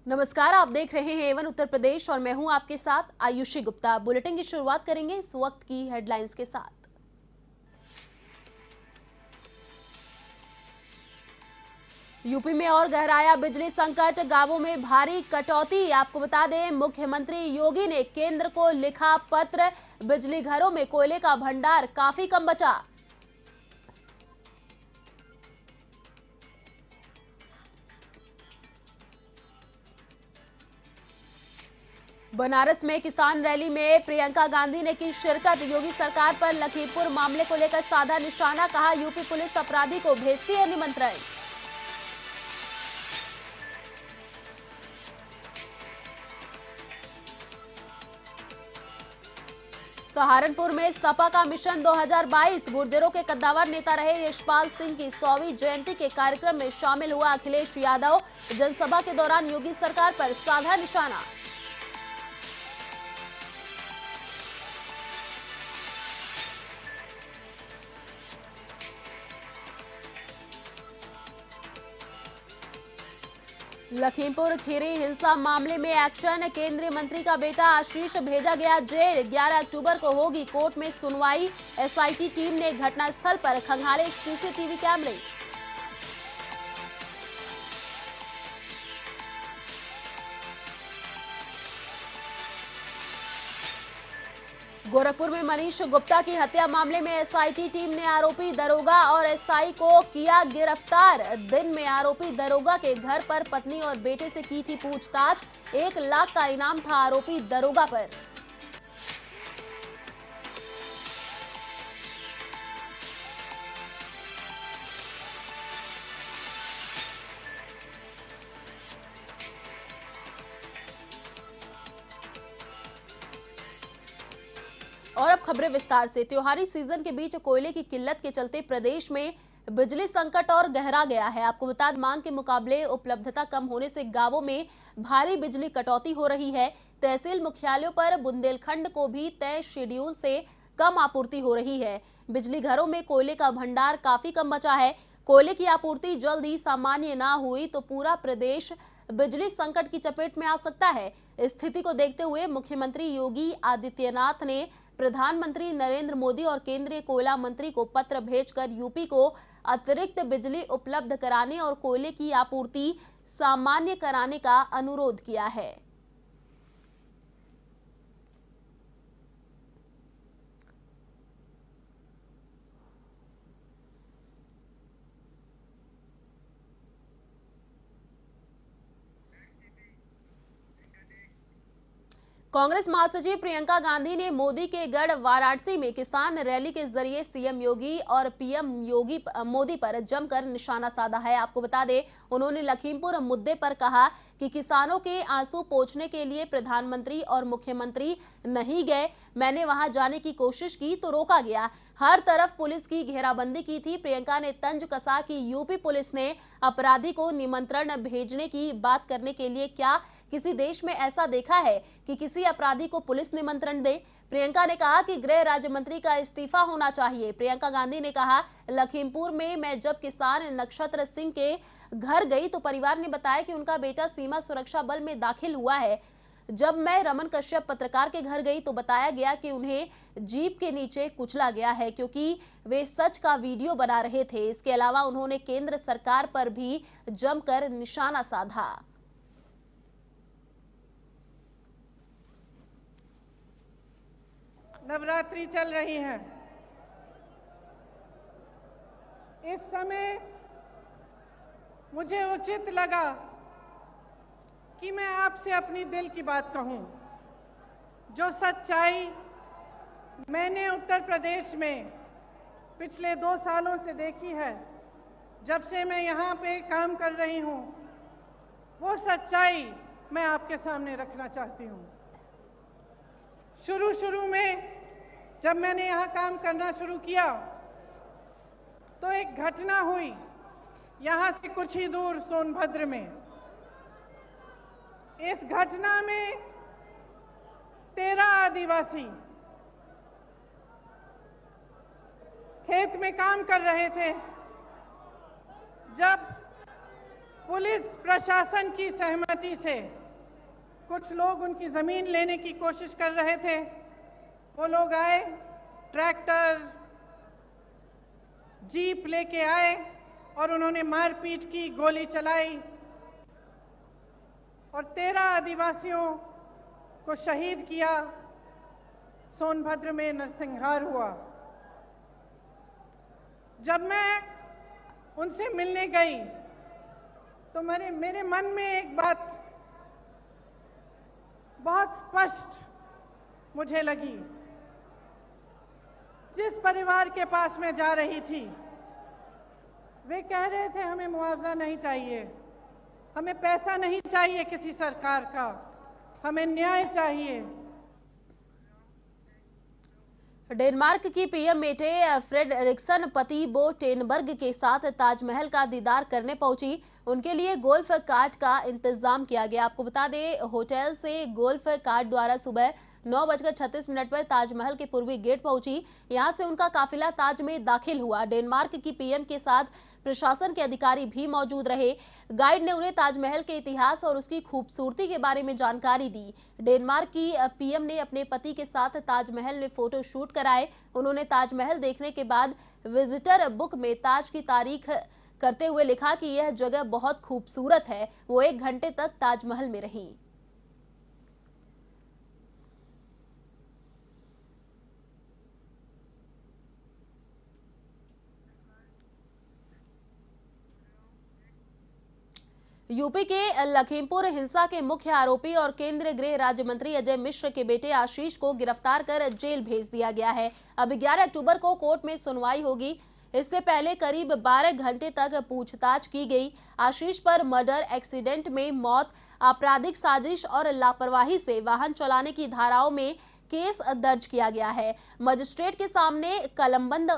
नमस्कार, आप देख रहे हैं एवन उत्तर प्रदेश और मैं हूं आपके साथ आयुषी गुप्ता। बुलेटिन की शुरुआत करेंगे इस वक्त की हेडलाइंस के साथ। यूपी में और गहराया बिजली संकट, गांवों में भारी कटौती। आपको बता दें, मुख्यमंत्री योगी ने केंद्र को लिखा पत्र, बिजली घरों में कोयले का भंडार काफी कम बचा। बनारस में किसान रैली में प्रियंका गांधी ने की शिरकत, योगी सरकार पर लखीमपुर मामले को लेकर साधा निशाना, कहा यूपी पुलिस अपराधी को भेजती है निमंत्रण। सहारनपुर में सपा का मिशन 2022, गुर्जरों के कद्दावर नेता रहे यशपाल सिंह की 100वीं जयंती के कार्यक्रम में शामिल हुआ अखिलेश यादव, जनसभा के दौरान योगी सरकार पर साधा निशाना। लखीमपुर खीरी हिंसा मामले में एक्शन, केंद्रीय मंत्री का बेटा आशीष भेजा गया जेल, 11 अक्टूबर को होगी कोर्ट में सुनवाई। एसआईटी टीम ने घटनास्थल पर खंगाले सीसीटीवी कैमरे। गोरखपुर में मनीष गुप्ता की हत्या मामले में एसआईटी टीम ने आरोपी दरोगा और एसआई को किया गिरफ्तार। दिन में आरोपी दरोगा के घर पर पत्नी और बेटे से की थी पूछताछ, 1 लाख का इनाम था आरोपी दरोगा पर। और अब खबरें विस्तार से। त्योहारी सीजन के बीच कोयले की किल्लत के चलते प्रदेश में बिजली संकट और गहरा गया है। आपको बता दें, मांग के मुकाबले उपलब्धता कम होने से गांवों में भारी बिजली कटौती हो रही है। तहसील मुख्यालयों पर बुंदेलखंड को भी तय शेड्यूल से कम आपूर्ति हो रही है। बिजली घरों में कोयले का भंडार काफी कम बचा है। कोयले की आपूर्ति जल्द ही सामान्य ना हुई तो पूरा प्रदेश बिजली संकट की चपेट में आ सकता है। स्थिति को देखते हुए मुख्यमंत्री योगी आदित्यनाथ ने प्रधानमंत्री नरेंद्र मोदी और केंद्रीय कोयला मंत्री को पत्र भेजकर यूपी को अतिरिक्त बिजली उपलब्ध कराने और कोयले की आपूर्ति सामान्य कराने का अनुरोध किया है। कांग्रेस महासचिव प्रियंका गांधी ने मोदी के गढ़ वाराणसी में किसान रैली के जरिए सीएम योगी और पीएम योगी मोदी पर जमकर निशाना साधा है। आपको बता दें, उन्होंने लखीमपुर मुद्दे पर कहा कि किसानों के आंसू पोंछने के लिए प्रधानमंत्री और मुख्यमंत्री नहीं गए। मैंने वहां जाने की कोशिश की तो रोका गया। हर तरफ पुलिस की घेराबंदी की थी। प्रियंका ने तंज कसा कि यूपी पुलिस ने अपराधी को निमंत्रण भेजने की बात करने के लिए क्या किसी देश में ऐसा देखा है कि किसी अपराधी को पुलिस निमंत्रण दे। प्रियंका ने कहा कि गृह राज्य मंत्री का इस्तीफा होना चाहिए। प्रियंका गांधी ने कहा, लखीमपुर में मैं जब किसान नक्षत्र सिंह के घर गई तो परिवार ने बताया कि उनका बेटा सीमा सुरक्षा बल में दाखिल हुआ है। जब मैं रमन कश्यप पत्रकार के घर गई तो बताया गया कि उन्हें जीप के नीचे कुचला गया है क्योंकि वे सच का वीडियो बना रहे थे। इसके अलावा उन्होंने केंद्र सरकार पर भी जमकर निशाना साधा। नवरात्रि चल रही है। इस समय मुझे उचित लगा कि मैं आपसे अपनी दिल की बात कहूं। जो सच्चाई मैंने उत्तर प्रदेश में पिछले 2 सालों से देखी है, जब से मैं यहाँ पे काम कर रही हूँ, वो सच्चाई मैं आपके सामने रखना चाहती हूँ। शुरू में जब मैंने यहाँ काम करना शुरू किया तो एक घटना हुई यहाँ से कुछ ही दूर सोनभद्र में। इस घटना में 13 आदिवासी खेत में काम कर रहे थे। जब पुलिस प्रशासन की सहमति से कुछ लोग उनकी ज़मीन लेने की कोशिश कर रहे थे। वो लोग आए, ट्रैक्टर, जीप लेके आए और उन्होंने मारपीट की, गोली चलाई और 13 आदिवासियों को शहीद किया। सोनभद्र में नरसंहार हुआ। जब मैं उनसे मिलने गई तो मेरे मन में एक बात बहुत स्पष्ट मुझे लगी। जिस परिवार के पास मैं जा रही थी, वे कह रहे थे हमें मुआवजा नहीं चाहिए, हमें पैसा नहीं चाहिए किसी सरकार का, हमें न्याय चाहिए। डेनमार्क की पीएम मेटे फ्रेडरिक्सन पति बो टेनबर्ग के साथ ताजमहल का दीदार करने पहुंची। उनके लिए गोल्फ कार्ट का इंतजाम किया गया। आपको बता दें, होटल से गोल्फ कार्ट द्वारा सुबह 9:36 पर ताजमहल के पूर्वी गेट पहुंची। यहां से उनका काफिला ताज में दाखिल हुआ। डेनमार्क की पीएम के साथ प्रशासन के अधिकारी भी मौजूद रहे। गाइड ने उन्हें ताजमहल के इतिहास और उसकी खूबसूरती के बारे में जानकारी दी। डेनमार्क की पीएम ने अपने पति के साथ ताजमहल में फोटो शूट कराए। उन्होंने ताजमहल देखने के बाद विजिटर बुक में ताज की तारीख करते हुए लिखा कि यह जगह बहुत खूबसूरत है। वो 1 घंटे तक ताजमहल में रहीं। यूपी के लखीमपुर हिंसा के मुख्य आरोपी और केंद्रीय गृह राज्य मंत्री अजय मिश्र के बेटे आशीष को गिरफ्तार कर जेल भेज दिया गया है। अब 11 अक्टूबर को कोर्ट में सुनवाई होगी। इससे पहले करीब 12 घंटे तक पूछताछ की गई। आशीष पर मर्डर, एक्सीडेंट में मौत, आपराधिक साजिश और लापरवाही से वाहन चलाने की धाराओं में केस दर्ज किया गया है। मजिस्ट्रेट के सामने कलमबंद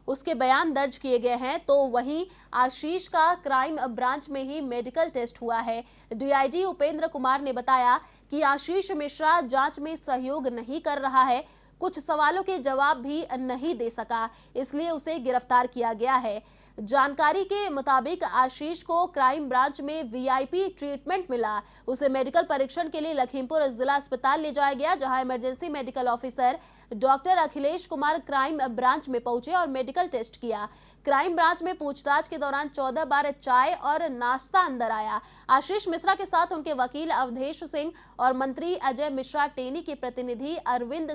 उसके बयान दर्ज किए गए हैं। तो वहीं आशीष का क्राइम ब्रांच में ही मेडिकल टेस्ट हुआ है। डीआईजी उपेंद्र कुमार ने बताया कि आशीष मिश्रा जांच में सहयोग नहीं कर रहा है, कुछ सवालों के जवाब भी नहीं दे सका, इसलिए उसे गिरफ्तार किया गया है। जानकारी के मुताबिक आशीष को क्राइम ब्रांच में वीआईपी ट्रीटमेंट मिला। उसे मेडिकल परीक्षण के लिए लखीमपुर जिला अस्पताल ले जाया गया, जहां emergency medical officer doctor Akhilesh Kumar crime branch में पहुंचे और मेडिकल टेस्ट किया। क्राइम ब्रांच में पूछताछ के दौरान 14 बार चाय और नाश्ता अंदर आया। आशीष मिश्रा के साथ उनके वकील अवधेश सिंह और मंत्री अजय मिश्रा टेनी के प्रतिनिधि अरविंद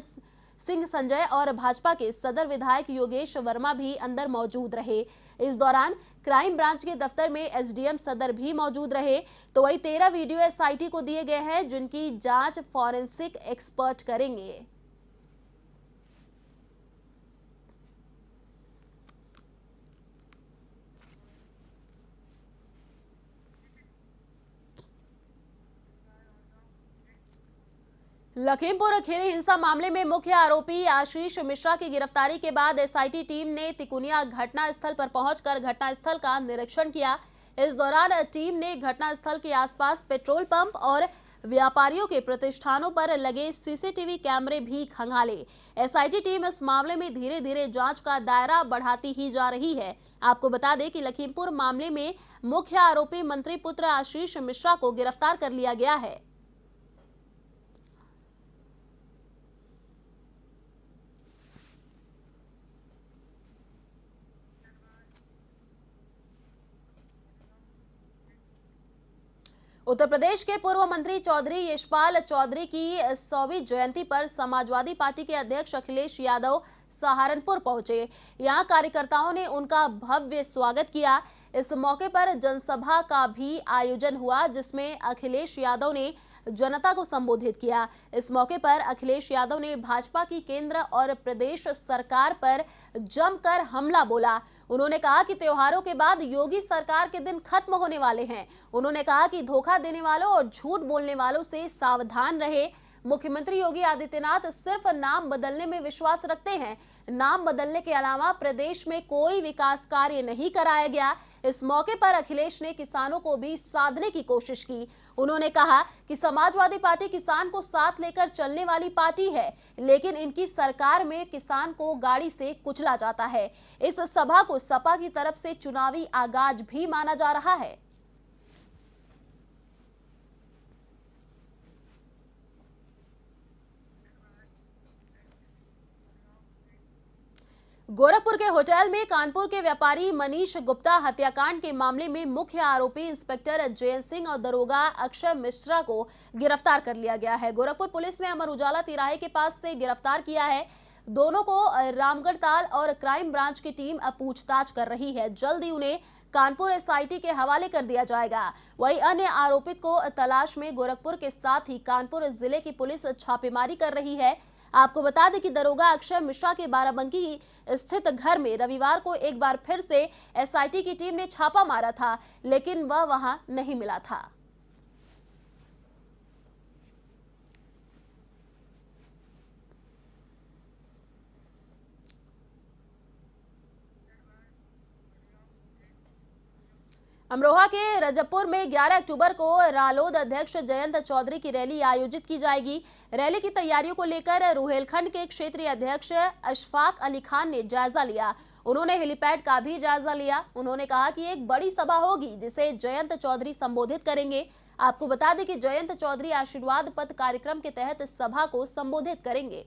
सिंह संजय और भाजपा के सदर विधायक योगेश वर्मा भी अंदर मौजूद रहे। इस दौरान क्राइम ब्रांच के दफ्तर में एसडीएम सदर भी मौजूद रहे। तो वही 13 वीडियो एसआईटी को दिए गए हैं, जिनकी जांच फॉरेंसिक एक्सपर्ट करेंगे। लखीमपुर खीरी हिंसा मामले में मुख्य आरोपी आशीष मिश्रा की गिरफ्तारी के बाद एसआईटी टीम ने तिकुनिया घटना स्थल पर पहुंचकर घटना स्थल का निरीक्षण किया। इस दौरान टीम ने घटना स्थल के आसपास पेट्रोल पंप और व्यापारियों के प्रतिष्ठानों पर लगे सीसीटीवी कैमरे भी खंगाले। एसआईटी टीम इस मामले में धीरे धीरे जांच का दायरा बढ़ाती ही जा रही है। आपको बता दें कि लखीमपुर मामले में मुख्य आरोपी मंत्री पुत्र आशीष मिश्रा को गिरफ्तार कर लिया गया है। उत्तर प्रदेश के पूर्व मंत्री चौधरी यशपाल चौधरी की 100वीं जयंती पर समाजवादी पार्टी के अध्यक्ष अखिलेश यादव सहारनपुर पहुंचे। यहां कार्यकर्ताओं ने उनका भव्य स्वागत किया। इस मौके पर जनसभा का भी आयोजन हुआ, जिसमें अखिलेश यादव ने जनता को संबोधित किया। इस मौके पर अखिलेश यादव ने भाजपा की केंद्र और प्रदेश सरकार पर जमकर हमला बोला। उन्होंने कहा कि त्योहारों के बाद योगी सरकार के दिन खत्म होने वाले हैं। उन्होंने कहा कि धोखा देने वालों और झूठ बोलने वालों से सावधान रहे। मुख्यमंत्री योगी आदित्यनाथ सिर्फ नाम बदलने में विश्वास रखते हैं। नाम बदलने के अलावा प्रदेश में कोई विकास कार्य नहीं कराया गया। इस मौके पर अखिलेश ने किसानों को भी साधने की कोशिश की। उन्होंने कहा कि समाजवादी पार्टी किसान को साथ लेकर चलने वाली पार्टी है, लेकिन इनकी सरकार में किसान को गाड़ी से कुचला जाता है। इस सभा को सपा की तरफ से चुनावी आगाज भी माना जा रहा है। गोरखपुर के होटल में कानपुर के व्यापारी मनीष गुप्ता हत्याकांड के मामले में मुख्य आरोपी इंस्पेक्टर जयंत सिंह और दरोगा अक्षय मिश्रा को गिरफ्तार कर लिया गया है। गोरखपुर पुलिस ने अमर उजाला तिराहे के पास से गिरफ्तार किया है। दोनों को रामगढ़ ताल और क्राइम ब्रांच की टीम अब पूछताछ कर रही है। जल्द ही उन्हें कानपुर एसआईटी के हवाले कर दिया जाएगा। वहीं अन्य आरोपित को तलाश में गोरखपुर के साथ ही कानपुर जिले की पुलिस छापेमारी कर रही है। आपको बता दें कि दरोगा अक्षय मिश्रा के बाराबंकी स्थित घर में रविवार को एक बार फिर से एसआईटी की टीम ने छापा मारा था, लेकिन वह वहां नहीं मिला था। अमरोहा के रजबपुर में 11 अक्टूबर को रालोद अध्यक्ष जयंत चौधरी की रैली आयोजित की जाएगी। रैली की तैयारियों को लेकर रुहेलखंड के क्षेत्रीय अध्यक्ष अशफाक अली खान ने जायजा लिया। उन्होंने हेलीपैड का भी जायजा लिया। उन्होंने कहा कि एक बड़ी सभा होगी जिसे जयंत चौधरी संबोधित करेंगे। आपको बता दें कि जयंत चौधरी आशीर्वाद पथ कार्यक्रम के तहत इस सभा को संबोधित करेंगे।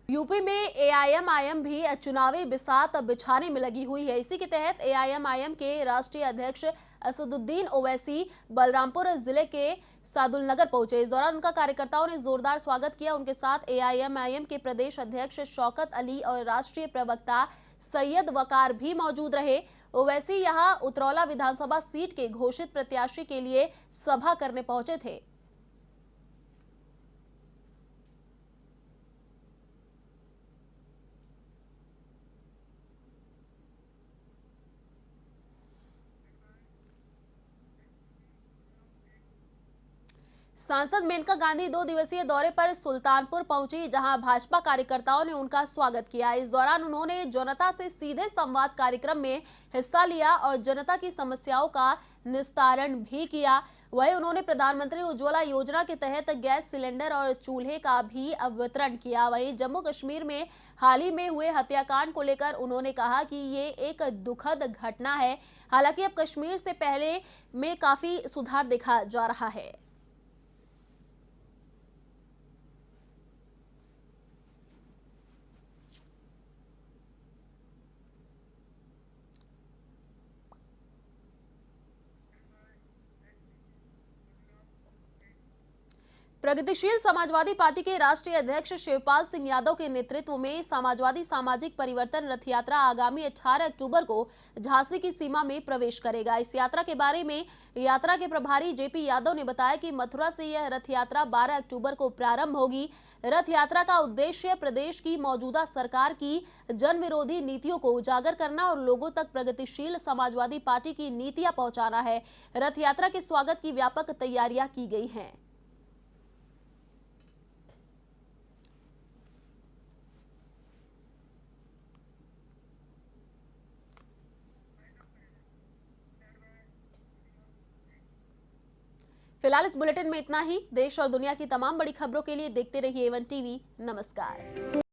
यूपी में एआईएमआईएम भी चुनावी बिसात बिछाने में लगी हुई है। इसी के तहत एआईएमआईएम के राष्ट्रीय अध्यक्ष असदुद्दीन ओवैसी बलरामपुर जिले के सादुलनगर पहुंचे। इस दौरान उनका कार्यकर्ताओं ने जोरदार स्वागत किया। उनके साथ एआईएमआईएम के प्रदेश अध्यक्ष शौकत अली और राष्ट्रीय प्रवक्ता सैयद वकार भी मौजूद रहे। ओवैसी यहां उतरौला विधानसभा सीट के घोषित प्रत्याशी के लिए सभा करने पहुंचे थे। सांसद मेनका गांधी 2 दिवसीय दौरे पर सुल्तानपुर पहुंची, जहां भाजपा कार्यकर्ताओं ने उनका स्वागत किया। इस दौरान उन्होंने जनता से सीधे संवाद कार्यक्रम में हिस्सा लिया और जनता की समस्याओं का निस्तारण भी किया। वहीं उन्होंने प्रधानमंत्री उज्ज्वला योजना के तहत गैस सिलेंडर और चूल्हे का भी वितरण किया। वहीं जम्मू कश्मीर में हाल ही में हुए हत्याकांड को लेकर उन्होंने कहा कि ये एक दुखद घटना है। हालांकि अब कश्मीर से पहले में काफी सुधार देखा जा रहा है। प्रगतिशील समाजवादी पार्टी के राष्ट्रीय अध्यक्ष शिवपाल सिंह यादव के नेतृत्व में समाजवादी सामाजिक परिवर्तन रथ यात्रा आगामी 18 अक्टूबर को झांसी की सीमा में प्रवेश करेगा। इस यात्रा के बारे में यात्रा के प्रभारी जेपी यादव ने बताया कि मथुरा से यह रथ यात्रा 12 अक्टूबर को प्रारंभ होगी। रथ यात्रा का उद्देश्य प्रदेश की मौजूदा सरकार की जन विरोधी नीतियों को उजागर करना और लोगों तक प्रगतिशील समाजवादी पार्टी की नीतियां पहुंचाना है। रथ यात्रा के स्वागत की व्यापक तैयारियां की गई हैं। फिलहाल इस बुलेटिन में इतना ही। देश और दुनिया की तमाम बड़ी खबरों के लिए देखते रहिए A1 टीवी। नमस्कार।